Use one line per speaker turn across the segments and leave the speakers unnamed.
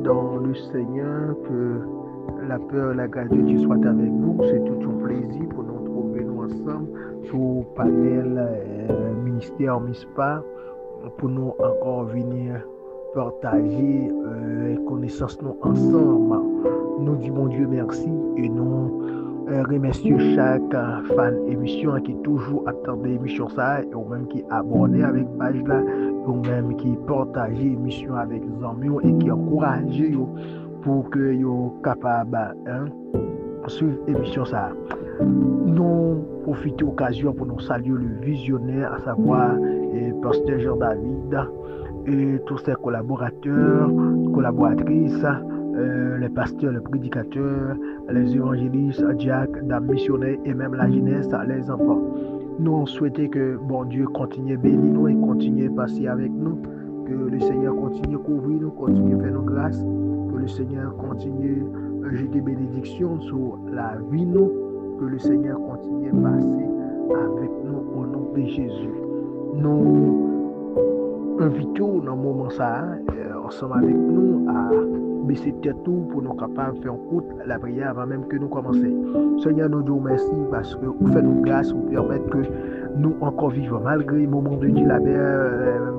dans le Seigneur, que la peur et la grâce de Dieu soient avec vous. C'est tout un plaisir pour nous trouver nous ensemble sur le panel ministère MISPA pour nous encore venir partager connaissances nous ensemble. Nous disons bon Dieu merci et nous remercions chaque fan émission qui toujours attend l'émission ça et ou même qui abonné avec page là ou même qui partage l'émission avec les amis et qui encourage pour que yo capable suivre l'émission ça. Nous profitons de l'occasion pour nous saluer le visionnaire, à savoir Pasteur Jean-David et tous ses collaborateurs, collaboratrices, les pasteurs, les prédicateurs, les évangélistes, diacres, dames missionnaires et même la jeunesse, les enfants. Nous souhaitons que bon Dieu continue à bénir nous et continue à passer avec nous, que le Seigneur continue à couvrir nous, continue à faire nos grâces, que le Seigneur continue à jeter bénédiction sur la vie nous, que le Seigneur continue à passer avec nous au nom de Jésus. Nous invitons dans le moment ça, ensemble avec nous, à baisser tête tout pour nous capables de faire la prière avant même que nous commencions. Seigneur, nous disons merci parce que vous faites nous grâce, vous permettez que nous encore vivons malgré les moments de Dieu,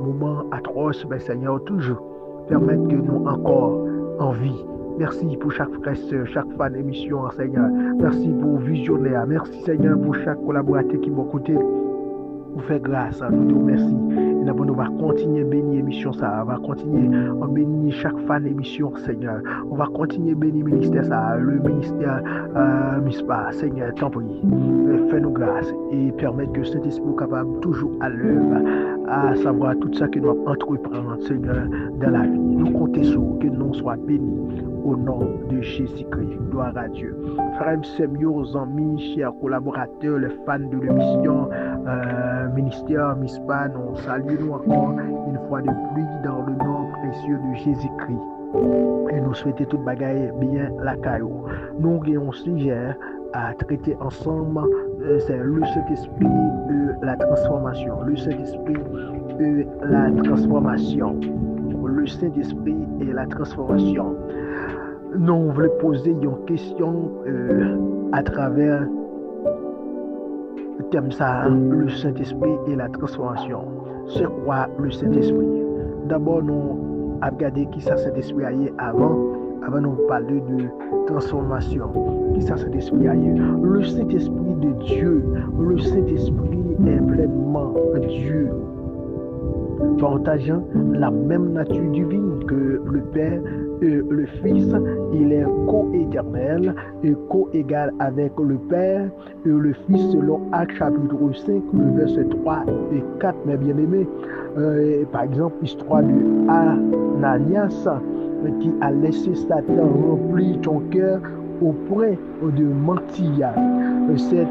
moments atroces, mais Seigneur, toujours permettre que nous encore en vie. Merci pour chaque frère, chaque fan d'émission, Seigneur. Merci pour visionnaire. Merci, Seigneur, pour chaque collaborateur qui m'a côté. Vous faites grâce, nous te remercions. Et nous va continuer à bénir l'émission, ça. On va continuer à bénir chaque fan d'émission, Seigneur. On va continuer à bénir le ministère, ça. Le ministère MISPA, Seigneur, t'en prie. Fais-nous grâce et permettre que cet esprit soit capable toujours à l'œuvre, à savoir tout ça que nous entreprendre, Seigneur, dans la vie. Nous comptons sur que nous soyons bénis au nom de Jésus-Christ. Gloire à Dieu. Frères et aux amis, chers collaborateurs, les fans de l'émission, ministère MISPA, nous saluons encore une fois de plus dans le nom précieux de Jésus-Christ. Et nous souhaitons toute bagaille bien la caillou. Nous avons un sujet à traiter ensemble, c'est le Saint-Esprit de la transformation. Le Saint-Esprit de la transformation. Le Saint-Esprit et la transformation. Nous voulons poser une question à travers le thème ça, le Saint-Esprit et la transformation. C'est quoi le Saint-Esprit? D'abord, nous avons regardé qui ça Saint-Esprit avant nous parler de transformation. Qui ça Saint-Esprit le Saint-Esprit de Dieu. Le Saint-Esprit est pleinement Dieu, partageant la même nature divine que le Père et le Fils. Il est co-éternel et co-égal avec le Père et le Fils selon Actes chapitre 5, le verset 3 et 4, mes bien-aimés. Par exemple, l'histoire de Ananias qui a laissé Satan remplir ton cœur au point de mentir. Cette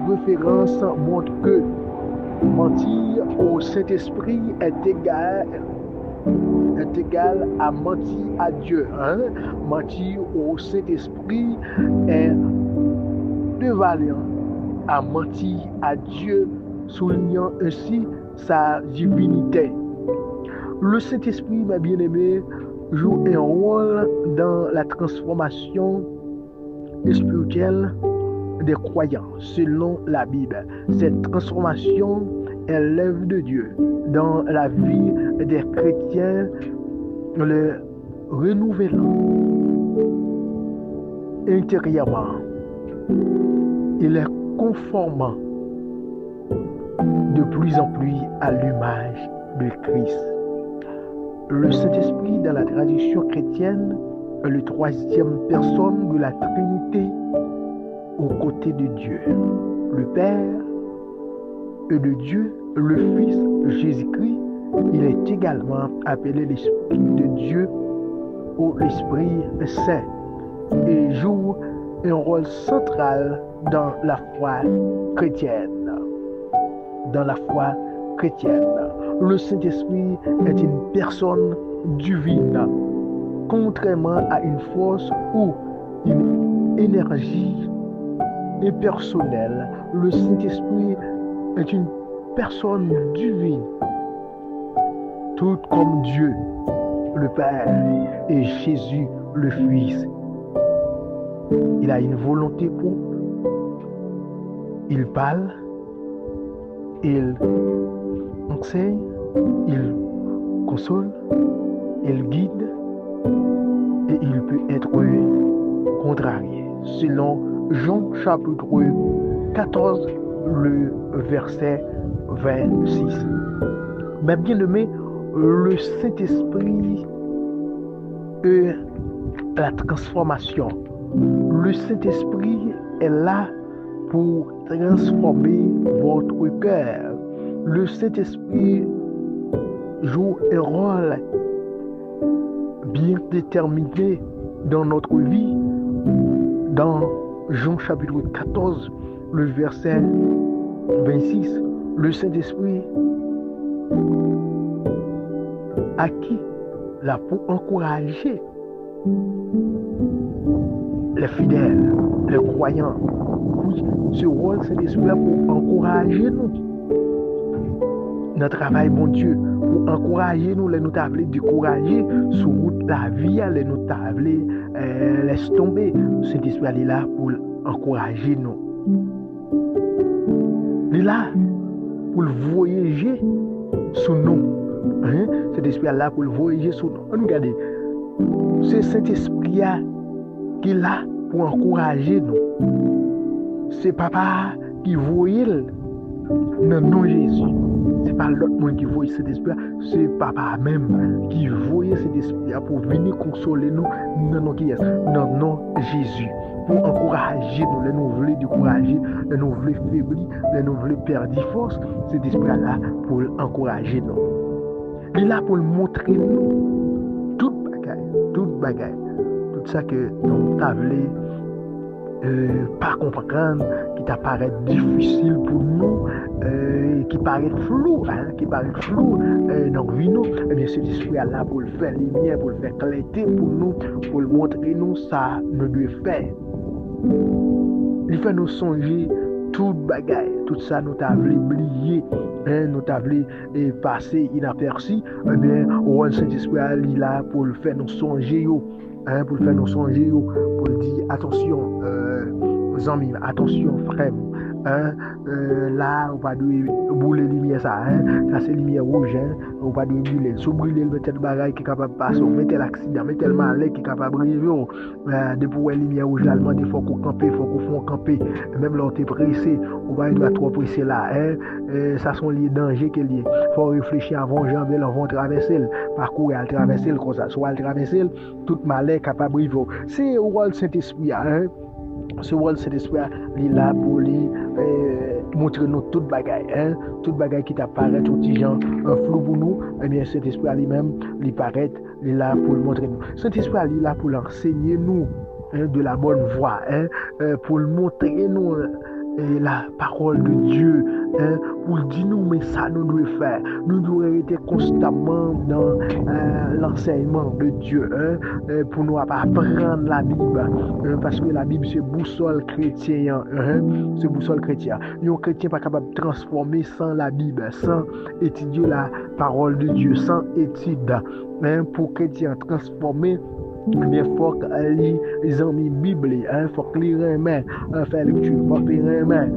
référence montre que mentir au Saint-Esprit est égal à mentir à Dieu. Mentir au Saint-Esprit est équivalent à mentir à Dieu, soulignant ainsi sa divinité. Le Saint-Esprit, mes bien-aimés, joue un rôle dans la transformation spirituelle des croyants, selon la Bible. Cette transformation est l'œuvre de Dieu dans la vie des chrétiens, le renouvelant intérieurement et les conformant de plus en plus à l'image de Christ. Le Saint-Esprit, dans la tradition chrétienne, est le troisième personne de la Trinité aux côtés de Dieu. Le Père et de Dieu, le Fils Jésus-Christ, il est également appelé l'Esprit de Dieu ou l'Esprit Saint et joue un rôle central dans la foi chrétienne. Dans la foi chrétienne, le Saint-Esprit est une personne divine, contrairement à une force ou une énergie impersonnelle. Le Saint-Esprit est une personne divine, tout comme Dieu. le Père et Jésus le Fils. Il a une volonté pour il parle, il enseigne, il console, il guide et il peut être contrarié. Selon Jean chapitre 14, le verset 26. Mais bien aimé, le Saint-Esprit est la transformation. Le Saint-Esprit est là pour transformer votre cœur. Le Saint-Esprit joue un rôle bien déterminé dans notre vie. Dans Jean chapitre 14, le verset 26, le Saint-Esprit a qui là pour encourager les fidèles, les croyants. Oui, ce rôle, Saint-Esprit là pour encourager nous. Notre travail, bon Dieu, pour encourager nous, les nous t'avler décourager sur route la vie, les nous t'avler laisse tomber. Saint-Esprit est là pour encourager nous. Il est là pour le voyager sur nous. Saint-Esprit est là pour le voyager sur nous. Regardez, c'est Saint-Esprit qui est là pour encourager nous. C'est Papa qui voyait dans nom Jésus. C'est pas l'autre monde qui voyait cet esprit, c'est Papa même qui voyait cet esprit pour venir consoler nous dans nom Jésus. Pour encourager nous, les nous voulons décourager, les nous voulons faiblir, les nous voulons perdre force, cet esprit là pour encourager nous. Il est là pour montrer nous toute bagaille, tout ça que nous avons pas comprendre, qui t'apparaît difficile pour nous, qui paraît flou, dans la vie nous, eh bien cet esprit est là pour le faire lumière, pour le faire clarté pour nous, pour le montrer nous ça nous doit faire. Il fait nous songer toute bagaille, tout ça nous t'avons oublié, nous t'avons passé inaperçu, eh bien le Saint-Esprit est là pour le faire nous songer, pour le faire nous songer, pour le dire attention, amis, attention frère, là on va brûler lumière ça, ça c'est lumière rouge, on va brûler, si on brûler peut-être bagaille qui est capable de passer, mettez l'accident, mettez le malheur qui est capable de brûler, depuis la lumière rouge allemand, il faut qu'on campe, il faut qu'on fasse camper, même là on est pressé, on va être trop pressé là, ça sont les dangers qu'il y a, il faut réfléchir avant janvier, on va traverser, parcourir à traverser comme ça, soit à traverser, tout malheur capable de vivre. C'est le rôle Saint-Esprit, ce rôle Saint-Esprit est là pour lui montrer nous toute bagaille qui t'apparaît tout petit gens flou pour nous, eh bien Saint-Esprit lui-même il paraît, il est là pour le montrer nous. Saint-Esprit est là pour l'enseigner nous de la bonne voie, pour le montrer nous la parole de Dieu, pour dire nous mais ça nous devons faire. Nous devons être constamment dans l'enseignement de Dieu, pour nous apprendre la Bible, parce que la Bible c'est boussole chrétien, c'est boussole chrétien. Un chrétien pas capable de transformer sans la Bible, sans étudier la parole de Dieu, sans étude, pour chrétien transformer. Mais il faut que les amis Bible, il faut que les remettent, faire lecture, il faut que les remettent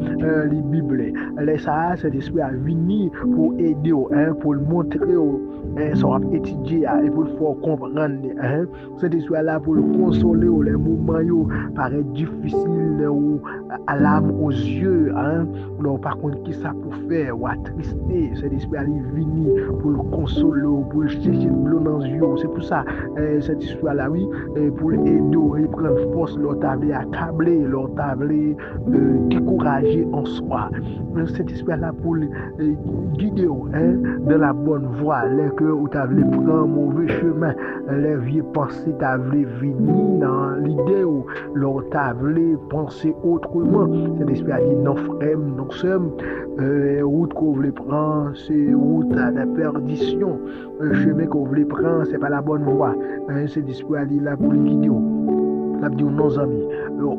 les Bibles. Ça, cet esprit a venu pour aider, pour le montrer, ça va étudier et pour le faire comprendre. Cet esprit est là pour le consoler, les moments paraissent difficiles à l'âme, aux yeux. Donc, par contre, qui ça pour faire ou attrister, cet esprit est venu pour le consoler, pour le chercher de l'eau dans les yeux. C'est pour ça, cet esprit là, oui. Pour aider et prendre force, leur table accabler, leur table décourager en soi. Cet esprit là pour guider dans la bonne voie, les que vous avez prendre mauvais chemin, les vieux pensées t'avez venir dans l'idée où leur table penser autrement. Cet esprit a dit non frère, non sommes route que vous voulez prendre, c'est route à la perdition. Le chemin que vous voulez prendre, c'est pas la bonne voie. Cet esprit a dit là pour le guider. N'a dit non amis,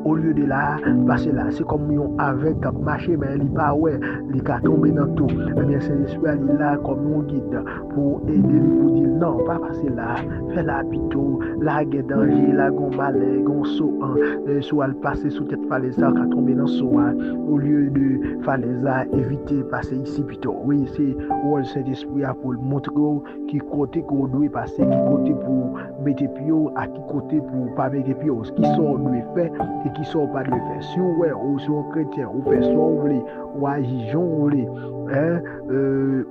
au lieu de là, passer là, c'est comme yon avec marché, mais il pas ouais, il a tombé dans tout. Eh bien, c'est l'esprit il est là comme un guide pour aider, pour dire non, pas passer là, fais là plutôt, là il y a danger, là il y a malheur, il y a saut, soit le passer sous tête falaise, qui a tombé dans saut, au lieu de falaise, éviter passer ici plutôt. Oui, c'est ouais, cet esprit pour montrer qui côté qu'on doit passer, qui côté pour mettre pied, à qui côté pour pas mettre pied, ce qui sont doit faire et qui sont pas de faire. Si vous ou si vous chrétien, vous faites soit vous voulez, ou agir vous voulez,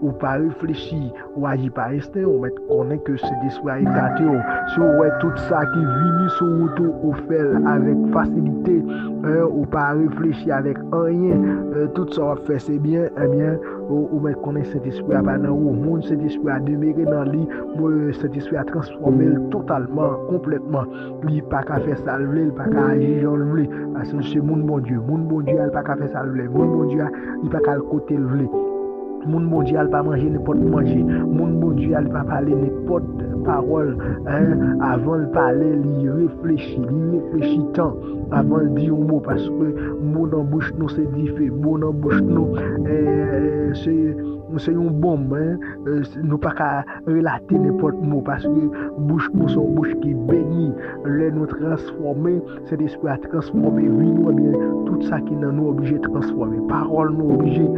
ou pas réfléchir, ou agir par instinct, on met connaît que c'est des soins éclatés. Si vous voyez tout ça qui vient sur vous, vous fait avec facilité, ou pas réfléchir avec rien, tout ça va faire c'est bien, eh bien, ou met connaît cet esprit à pas dans vous, monde cet esprit à demeurer dans lui, cet esprit à transformer totalement, complètement. Lui pas qu'à faire ça, il pas qu'à agir genre lui, parce que c'est mon bon Dieu, il pas qu'à faire ça, mon bon Dieu, il pas qu'à le côté lui. Mon bon Dieu, il pas manger n'importe manger. Mon bon Dieu, il pas parler n'importe parole. Avant de parler, il réfléchit tant avant de dire un mot parce que mot dans bouche nous c'est différent. Mot dans bouche nous c'est une bombe. Nous pas qu'à relater n'importe mot parce que bouche nous sont bouche qui bénit. Les nous transformer, c'est l'esprit à transformer vie nous bien tout ça qui nous obligé de transformer. Parole nous obligé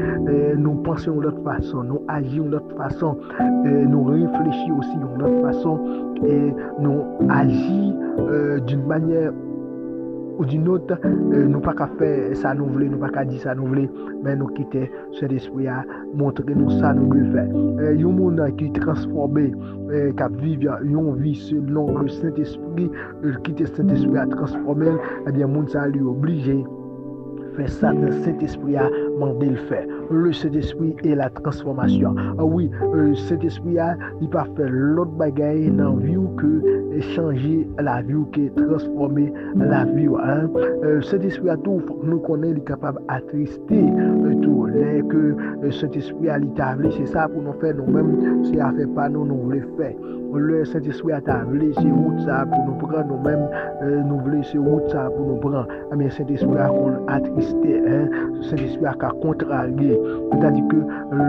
nous pensons de l'autre façon, nous agissons de l'autre façon, nous réfléchissons aussi de l'autre façon et nous agissons d'une manière ou d'une autre, nous pas qu'à faire ça nous voulons, nous pas qu'à dire ça nous voulons, mais nous quitter cet esprit à montrer nous ça nous devons faire. Il y a un monde qui est transformé, qui vit une vie selon le Saint-Esprit, quitter cet esprit à transformer, eh bien, monde ça lui obligé. Faire ça dans cet esprit à demander le faire. Le Saint-Esprit est la transformation. Ah oui, le Saint-Esprit a il pas faire l'autre bagaille dans la vie que changer la vie que transformer la vie. Saint-Esprit a tout nous connaît, il est capable d'attrister tout. Les que Saint-Esprit a l'établi, c'est ça pour nous faire nous-mêmes, c'est à faire pas nous voulons faire. Le Saint-Esprit a établi, c'est route ça pour nous prendre nous-mêmes, nous voulons c'est route ça pour nous prendre. Mais Saint-Esprit a attristé, Saint-Esprit a contrarié. C'est-à-dire que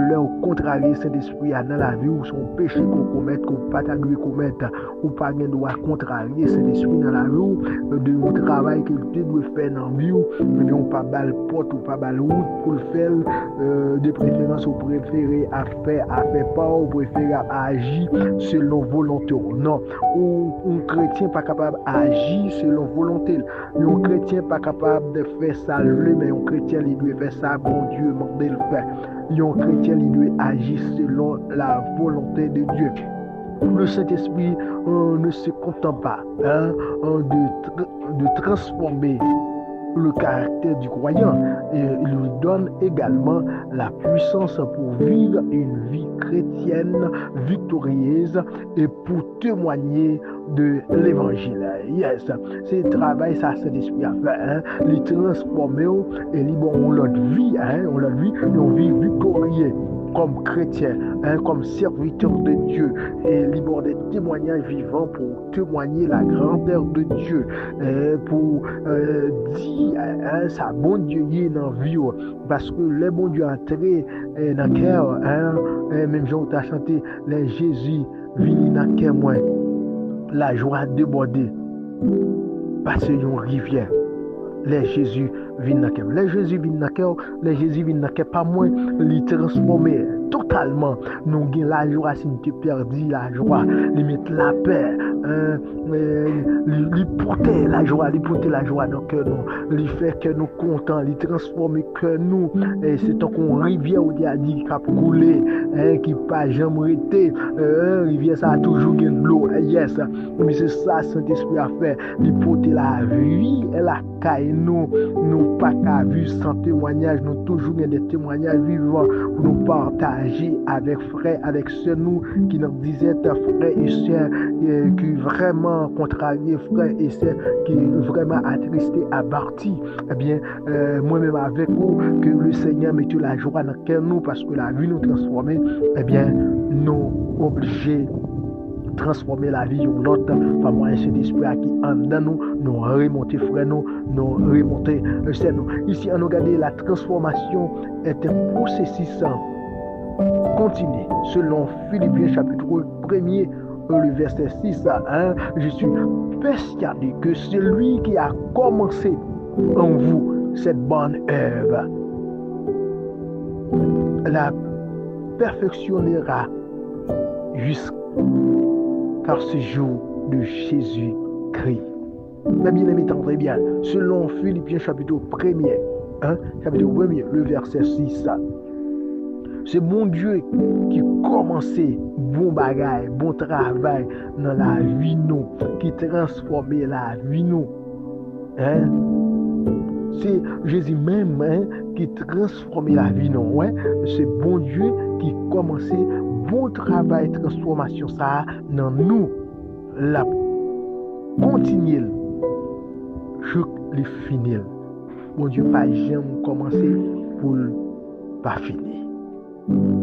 leur contrarier Saint-Esprit dans la vie ou son péché qu'on commet, qu'on pas commettre, ou pas de droit contrarier Saint-Esprit dans la vie, de travail qu'il doit faire dans la vie, mais on pas balle porte ou pas balle route pour le faire, de préférence ou préférer à faire pas ou préférer à agir selon volonté. Non, un chrétien pas capable d'agir selon volonté. Un chrétien pas capable de faire ça, mais un chrétien il doit faire ça, bon Dieu, demander le faire. Un chrétien il doit agir selon la volonté de Dieu. Le Saint-Esprit ne se contente pas de transformer le caractère du croyant et il lui donne également la puissance pour vivre une vie chrétienne victorieuse et pour témoigner de l'évangile. Yes, c'est le travail ça c'est l'esprit à faire, les transformer et les bon l'autre vie, une vie victorieuse comme chrétien, comme serviteur de Dieu, et libre des témoignages vivants pour témoigner la grandeur de Dieu, pour dire ça bon Dieu y est dans la vie, parce que le bon Dieu entré dans le cœur, même Jean t'a chanté, les Jésus vient dans le cœur moi, la joie débordée, parce qu'il y a une rivière. Les Jésus viennent dans le cœur. Les Jésus viennent dans le cœur. Les Jésus viennent dans le cœur. Pas moins, les transformer totalement. Nous avons la joie si nous te perdis la joie. Les mettre la paix. Les porter la joie. Les porter la joie dans le cœur. Les faire que nous contents. Les transformer que nous. C'est tant qu'on rivière où il y a dit qu'il a coulé. Qui n'a pas jamais été. Rivière ça a toujours gagné de l'eau. Yes. Mais c'est ça Saint-Esprit a fait. Les porter la vie et la caille. Nous pas qu'à vivre sans témoignage, nous toujours des témoignages vivants pour nous partager avec frères, avec ceux nous qui nous disaient frères et sœurs qui vraiment contrariés, frères et sœurs qui vraiment attristés, abattus. Eh bien, moi-même avec vous, que le Seigneur mette la joie dans le cœur nous parce que la vie nous transforme. Eh bien, nous obligés transformer la vie de l'autre, par moyen Saint-Esprit qui en nous, nous remonter frère nous remonter c'est nous. Ici, on a regardé la transformation est un processus continu, selon Philippiens chapitre 1er, le verset 6 à 1, je suis persuadé que celui qui a commencé en vous cette bonne œuvre la perfectionnera jusqu'à ce jour de Jésus-Christ. Mais bien aimé, très bien, selon Philippiens chapitre 1er, chapitre 1er, le verset 6, c'est mon Dieu qui commençait bon bagage, bon travail dans la vie nous, qui transformait la vie nous. C'est Jésus même qui transformait la vie nous. C'est bon Dieu qui commençait bon travail, transformation ça dans nous. La continuer, je le finir. Bon Dieu pas jamais commencer pour pas finir.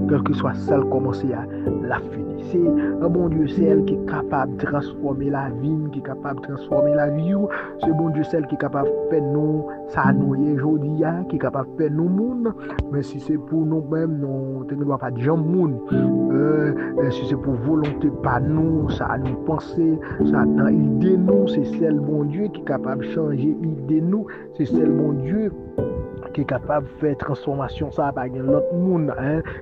Quel que soit celle commencer à la finir. C'est un bon Dieu, c'est elle qui est capable de transformer la vie, qui est capable de transformer la vie. C'est bon Dieu, celle qui est capable de faire nous, ça nous est aujourd'hui, qui est capable de faire nous monde. Mais si c'est pour nous-mêmes, nous ne doit pas de gens monde. Si c'est pour volonté pas nous, ça nous penser, ça dans idée nous, c'est celle bon Dieu qui est capable de changer idée nous, c'est celle bon Dieu qui est capable de faire transformation ça par l'autre monde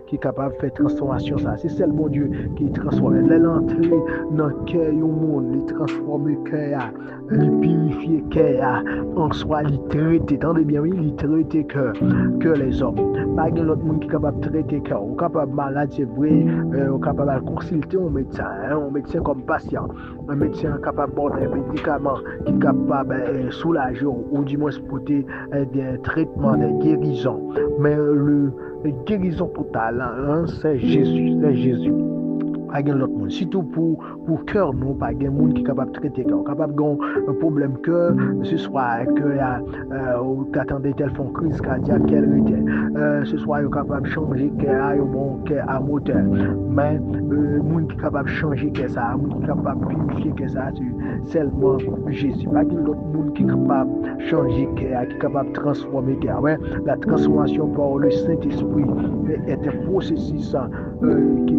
qui est capable de faire transformation ça, c'est celle bon Dieu qui transforme l'entrée dans le cœur du monde, il transforme le cœur, il purifie le cœur en soi, il traite, attendez bien, oui, il traite que les hommes, par l'autre monde qui est capable de traiter cœur, ou capable malade c'est vrai, ou capable de consulter un médecin comme patient, un médecin capable de prendre un médicament qui est capable de soulager ou du moins porter des traitements de guérison, mais le guérison totale, c'est Jésus. Pas de l'autre monde. Surtout pour cœur, nous, pas de monde qui est capable de traiter cœur, capable d'avoir un problème cœur, ce soit que ou qu'attendait tel fond crise cardiaque, quel était, ce soit capable de changer cœur, bon cœur à moteur. Mais monde qui est capable de changer cœur ça, monde qui est capable de purifier cœur ça, c'est seulement Jésus. Pas de l'autre monde qui est capable de changer cœur, qui est capable de transformer cœur. Ouais, la transformation par le Saint-Esprit est un processus qui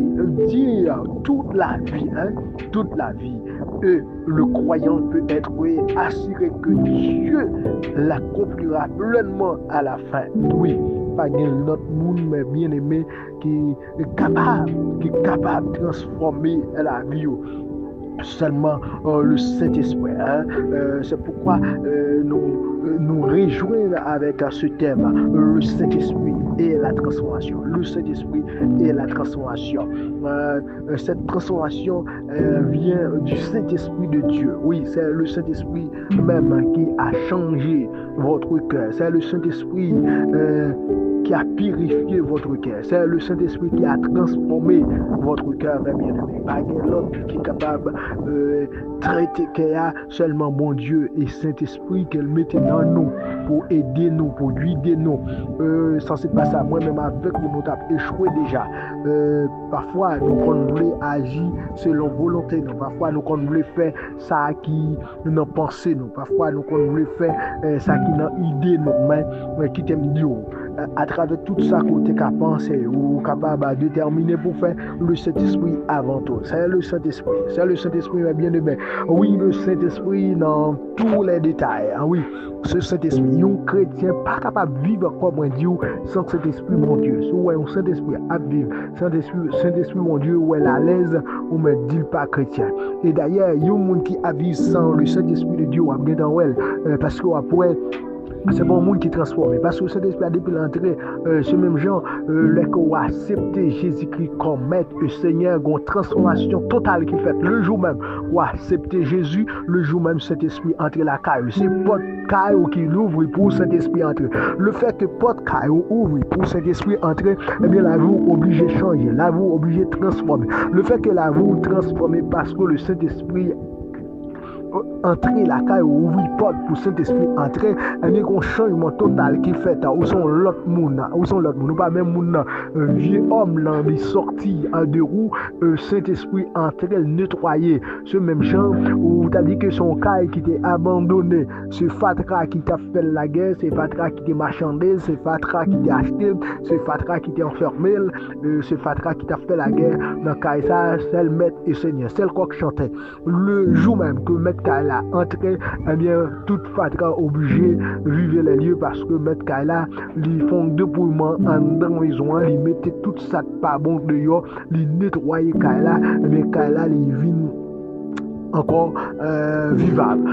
dit toute la vie, le croyant peut être assuré que Dieu l'accomplira pleinement à la fin. Oui, pas notre monde, mais bien aimé, qui est capable de transformer la vie. Seulement le Saint-Esprit. C'est pourquoi nous réjouissons avec ce thème, le Saint-Esprit et la transformation. Le Saint-Esprit et la transformation. Cette transformation vient du Saint-Esprit de Dieu. Oui, c'est le Saint-Esprit même qui a changé votre cœur. C'est le Saint-Esprit qui a purifié votre cœur. C'est le Saint-Esprit qui a transformé votre cœur, bien-aimé. Pas l'autre qui est capable de traiter cœur, seulement mon Dieu et Saint-Esprit qu'elle mettait dans nous pour aider nous, pour guider nous. Ça c'est pas ça. Moi-même avec nous avons échoué déjà. Parfois nous voulons agir selon volonté. Parfois nous voulons faire ça qui nous pensé. Parfois nous voulons faire ça qui nous idée mais qui t'aime Dieu. À travers tout ça qu'on est capable de penser ou capable de déterminer pour faire le Saint-Esprit avant tout. C'est le Saint-Esprit. C'est le Saint-Esprit, bien aimé. Oui, le Saint-Esprit dans tous les détails. Oui, ce Saint-Esprit, un chrétien pas capable de vivre comme un Dieu sans Saint-Esprit, mon Dieu. Si un Saint-Esprit à vivre, Saint-Esprit, mon Dieu, où est à l'aise, ou me dit pas chrétien. Et d'ailleurs, il y a un monde qui a vécu sans le Saint-Esprit de Dieu, parce qu'après, c'est bon monde qui transforme. Parce que le Saint-Esprit a depuis l'entrée, ce même genre, qu'on a accepté Jésus-Christ comme maître et Seigneur, une transformation totale qui fait le jour même. On a accepté Jésus, le jour même Saint-Esprit entre la caille. C'est porte caille qui l'ouvre pour Saint-Esprit entrer. Le fait que porte caille ouvre pour Saint-Esprit entrer, eh bien la vie obligée de changer, la vie obligée de transformer. Le fait que la vie transforme parce que le Saint-Esprit entrer la caille ou ouvrir porte pour Saint-Esprit entrer, il y a un changement total qui fait où sont l'autre monde, ou pas même monde vieux homme là il sorti en deux roues, Saint-Esprit entrer nettoyer ce même champ où tu as dit que son caille qui était abandonné, ce fatra qui t'a fait la guerre, ce fatra qui t'a marchandé, ce fatra qui t'a acheté, ce fatra qui t'a enfermé, ce fatra qui t'a fait la guerre dans caille ça, c'est le maître et Seigneur, c'est le coq chantait le jour même que maître Kaila entrait, eh bien, toute fatra obligé de vivre les lieux parce que maître Kaila, ils font dépouillement en dans la maison, ils mettaient tout ça pas bon dehors, ils nettoyaient Kaila, eh bien, Kaila, ils viennent encore vivable.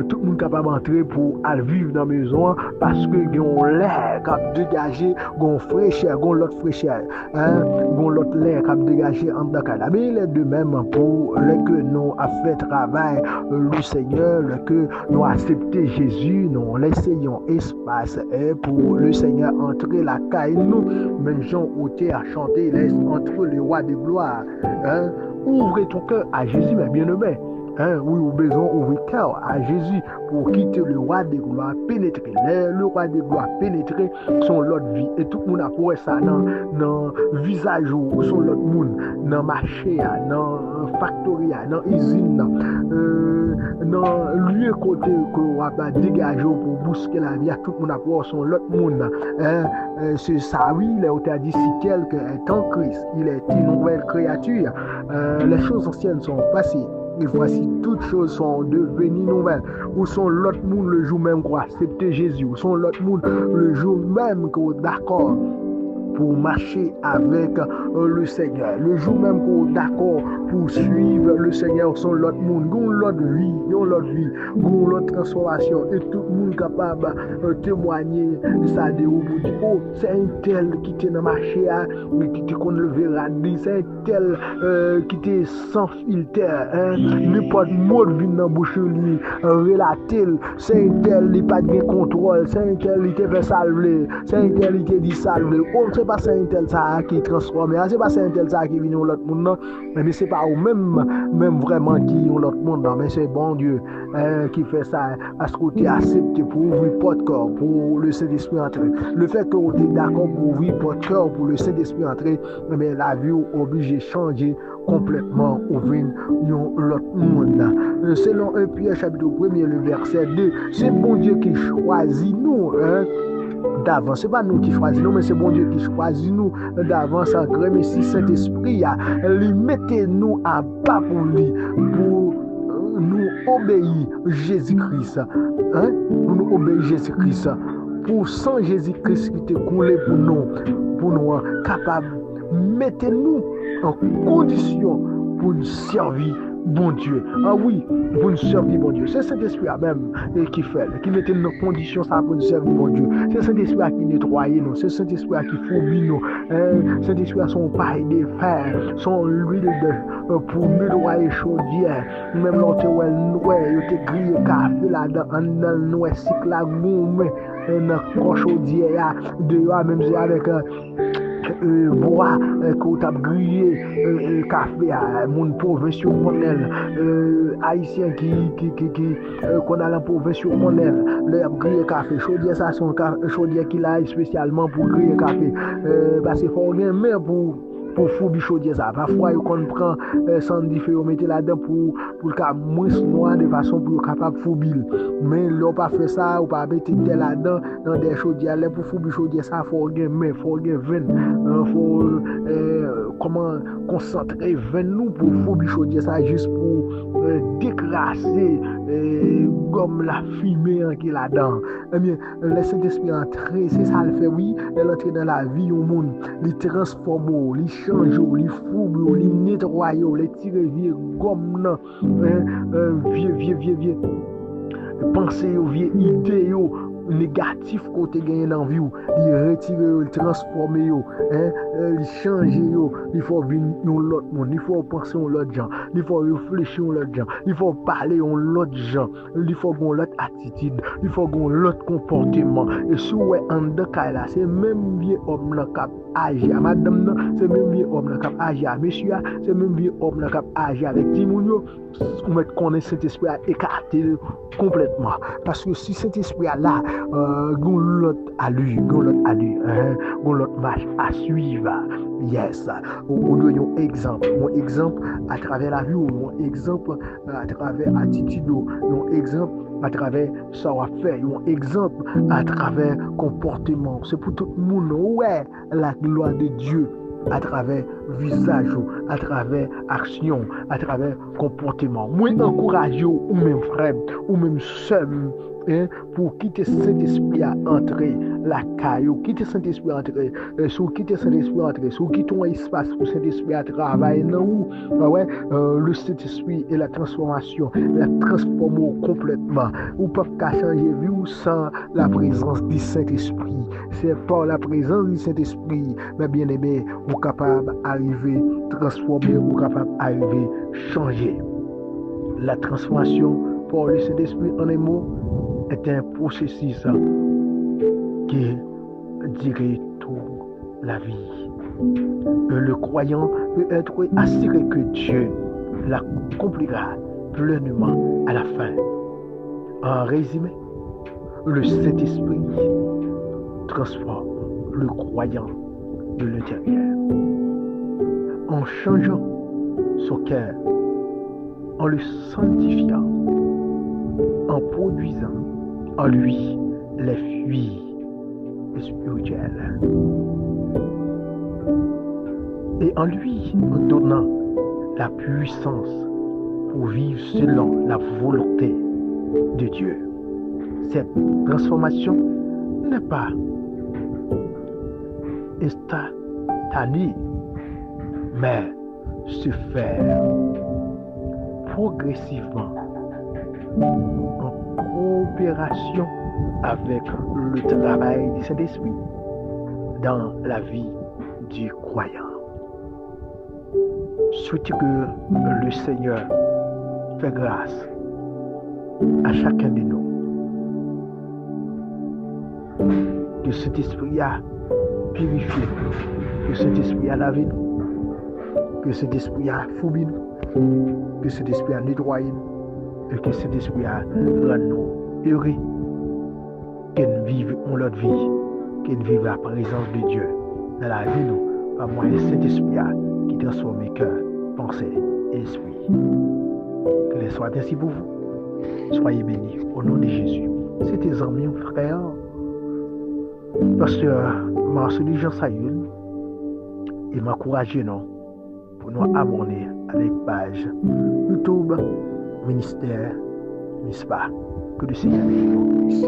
Tout le monde est capable d'entrer pour aller vivre dans la maison parce que ils ont l'air qui a dégagé, ils ont fraîcheur, ils ont l'autre fraîcheur, ils ont l'autre l'air qui a dégagé en dedans. Mais il est de même pour le que nous avons fait travail le Seigneur, le que nous avons accepté Jésus, nous laissons espace pour le Seigneur entrer la caille. Nous, même Jean Ôté a chanté, laisse entrer le roi de gloire. Ouvrez ton cœur à Jésus, mes bien-aimés. Oui, nous besoin ouvrir cœur à Jésus pour quitter le roi des gloires, pénétrer. Le roi des gloires pénétrer son l'autre vie. Et tout le monde a pour ça dans le visage ou son l'autre monde, dans le marché, dans le factory, dans l'usine, dans le lieu côté que on va dégager pour bousquer la vie. Tout le monde a pour son l'autre monde. C'est ça, oui, il a dit si quelqu'un est en Christ, il est une nouvelle créature. Les choses anciennes sont passées. Et voici toutes choses sont devenues nouvelles. Où sont l'autre monde le jour même qu'on a accepté Jésus? Où sont l'autre monde le jour même qu'on est d'accord pour marcher avec le Seigneur? Le jour même qu'on est d'accord pour suivre le Seigneur, sont l'autre monde, l'autre vie, l'autre transformation. Et tout le monde est capable de témoigner de ça de vous dire, oh, c'est un tel qui était dans le marché, mais qui était qu'on le verra, c'est un tel qui était sans filtre, n'importe mot vient dans la bouche lui, relater, c'est un tel qui n'a pas de contrôle, c'est un tel qui était fait salver, c'est un tel qui dit salver. Oh, c'est pas un tel ça qui transforme, c'est pas un tel ça qui vient dans l'autre monde, mais c'est pas ou même vraiment qui ont l'autre monde, mais c'est bon Dieu qui fait ça, parce que tu es accepté pour ouvrir votre cœur, pour le Saint-Esprit entrer. Le fait que tu es d'accord pour ouvrir votre cœur, pour le Saint-Esprit entrer, mais la vie est obligée de changer complètement, ouvrir l'autre monde. Selon 1 Pierre chapitre 1er, le verset 2, c'est bon Dieu qui choisit nous, d'avance. Ce n'est pas nous qui choisissons, mais c'est bon Dieu qui choisit nous d'avance en gré. Mais si Saint-Esprit, lui mettez-nous en bas pour lui, pour nous obéir Jésus-Christ. Pour nous obéir Jésus-Christ. Pour sans Jésus-Christ qui te coulé pour nous capables. Mettez-nous en condition pour nous servir. Bon Dieu, oui, pour nous servir bon Dieu. C'est Saint-Esprit même qui fait, qui mettait nos conditions ça pour nous servir bon Dieu. C'est Saint-Esprit qui nettoie nous, c'est Saint-Esprit qui fourmille nous. Saint-Esprit son paille de fer, son huile pour nettoyer chaudière. Même l'autre il était grillé café là dans le cycle la gomme, dans chaudière dehors même avec bois qu'on t'a grillé café à mon province sur Monel haïtien qui qu'on a la province sur Monel le grillé café chaudière ça son chaudière qu'il a spécialement pour griller café parce qu'il faut bien mais pour foubi chaudière ça parfois on prend sans différent mettre là-dedans pour le moins noir de façon pour capable foubi mais l'on pas fait ça ou pas mettre là-dedans dans des chaudières là pour foubi chaudière ça faut gain mais faut gain veine faut comment concentrer veine nous pour foubi chaudière ça juste pour décrasser comme la fumée qui est là-dedans. Eh bien le Saint-Esprit entrer c'est ça le fait oui elle entre dans la vie au monde il transforme il change il fourbe il nettoie il tire vieux gomme vieux pensée vieux idée négatif côté gagné dans vie il retire il transforme il change, il faut venir l'autre monde, il faut penser à l'autre gens, il faut réfléchir à l'autre gens, il faut parler à l'autre gens, il faut avoir l'autre attitude, il faut avoir l'autre comportement. Et si vous êtes en deux cas là, c'est même vieux homme là qui agir. Madame, c'est même vieux homme là qui agir. Monsieur, c'est même vieux homme là qui agir avec Timounio. Vous mettez qu'on cet esprit à écarter complètement. Parce que si cet esprit là, l'autre à lui, l'autre marche à suivre. Yes, on doit un exemple à travers la vie, un exemple à travers l'attitude, un exemple à travers savoir-faire, un exemple à travers comportement. C'est pour tout le monde, ouais, la gloire de Dieu à travers visage, à travers action, à travers comportement. Moi, encourage ou même frère, ou même soeur, pour quitter cet esprit à entrer la caillou, quitter cet esprit à entrer, quitter cet esprit à entrer, quitter un espace pour cet esprit à travailler, non, ouais, le Saint-Esprit et la transformation, la transforme complètement. Ou pas qu'à changer vie sans la présence du Saint-Esprit. C'est par la présence du Saint-Esprit, mais bien aimé, vous êtes capable d'arriver transformer, vous êtes capable d'arriver changer. La transformation par le Saint-Esprit en un mot est un processus qui dirait toute la vie. Le croyant peut être assuré que Dieu l'accomplira pleinement à la fin. En résumé, le Saint-Esprit transforme le croyant de l'intérieur en changeant son cœur, en le sanctifiant, en produisant en lui les fruits spirituels et en lui donnant la puissance pour vivre selon la volonté de Dieu. Cette transformation n'est pas instantanée, mais se fait progressivement en coopération avec le travail du Saint-Esprit dans la vie du croyant. Souhaitez que le Seigneur fait grâce à chacun de nous. Que cet esprit a purifié, que cet esprit a lavé nous, que cet esprit a fouillé nous, que cet esprit a nettoyé nous, et que cet esprit a rendu nous heureux, que nous vivions notre vie, que nous vivions la présence de Dieu dans la vie nous, par moyen de cet esprit qui transforme les cœurs, pensées et esprit. Que les soit ainsi pour vous. Soyez bénis au nom de Jésus. C'était amis, frères, pasteur Marcel Jean Sayoun, et m'encourager non pour nous abonner avec page YouTube Ministère Mispa. Que le Seigneur bénisse.